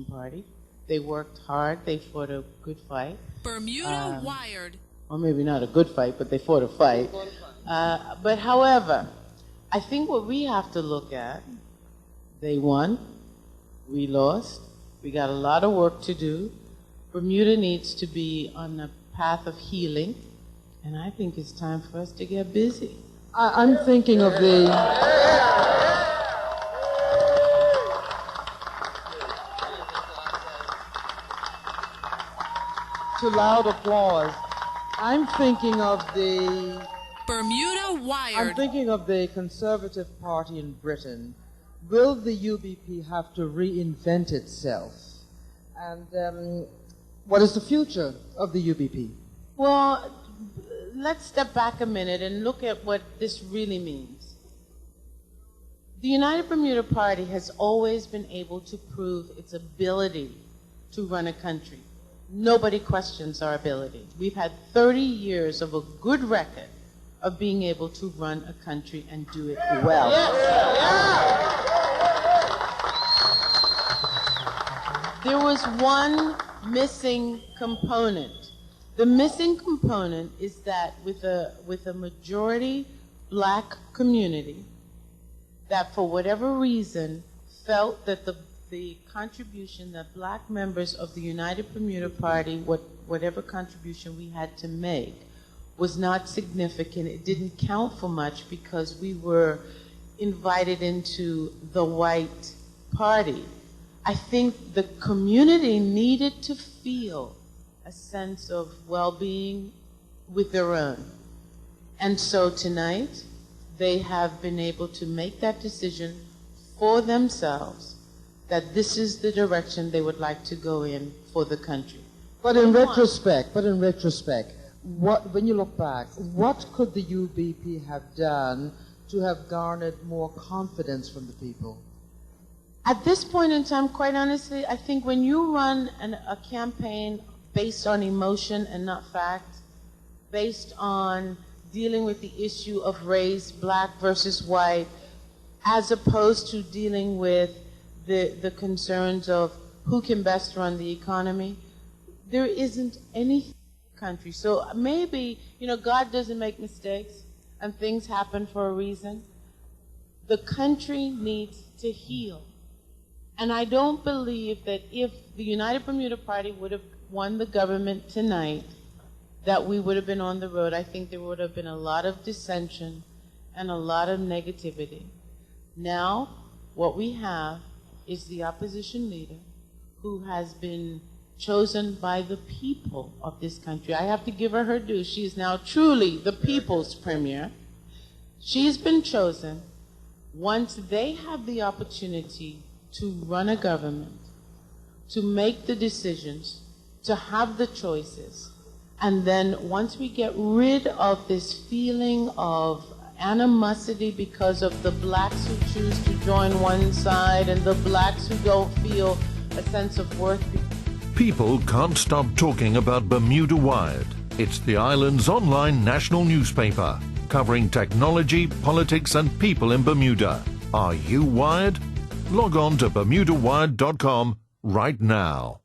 Party. They worked hard. They fought a good fight. Bermuda Wired. Or maybe not a good fight, but they fought a fight. But however, I think what we have to look at, they won, we lost, we got a lot of work to do. Bermuda needs to be on the path of healing, and I think it's time for us to get busy. I'm thinking of the... To loud applause. I'm thinking of the... Bermuda Wired. I'm thinking of the Conservative Party in Britain. Will the UBP have to reinvent itself? And what is the future of the UBP? Well, let's step back a minute and look at what this really means. The United Bermuda Party has always been able to prove its ability to run a country. Nobody questions our ability. We've had 30 years of a good record of being able to run a country and do it well. There was one missing component. The missing component is that with a majority black community that for whatever reason felt that the contribution that black members of the United Bermuda Party, whatever contribution we had to make, was not significant. It didn't count for much because we were invited into the white party. I think the community needed to feel a sense of well-being with their own. And so tonight, they have been able to make that decision for themselves that this is the direction they would like to go in for the country. But in retrospect, when you look back, what could the UBP have done to have garnered more confidence from the people? At this point in time, quite honestly, I think when you run a campaign based on emotion and not fact, based on dealing with the issue of race, black versus white, as opposed to dealing with the concerns of who can best run the economy, there isn't any country. So maybe, God doesn't make mistakes and things happen for a reason. The country needs to heal. And I don't believe that if the United Bermuda Party would have won the government tonight, that we would have been on the road. I think there would have been a lot of dissension and a lot of negativity. Now, what we have is the opposition leader who has been chosen by the people of this country. I have to give her her due. She is now truly the people's premier. She's been chosen. Once they have the opportunity to run a government, to make the decisions, to have the choices, and then once we get rid of this feeling of animosity because of the blacks who choose to join one side and the blacks who don't feel a sense of worth. People can't stop talking about Bermuda Wired. It's the island's online national newspaper, covering technology, politics and people in Bermuda. Are you wired? Log on to bermudawired.com right now.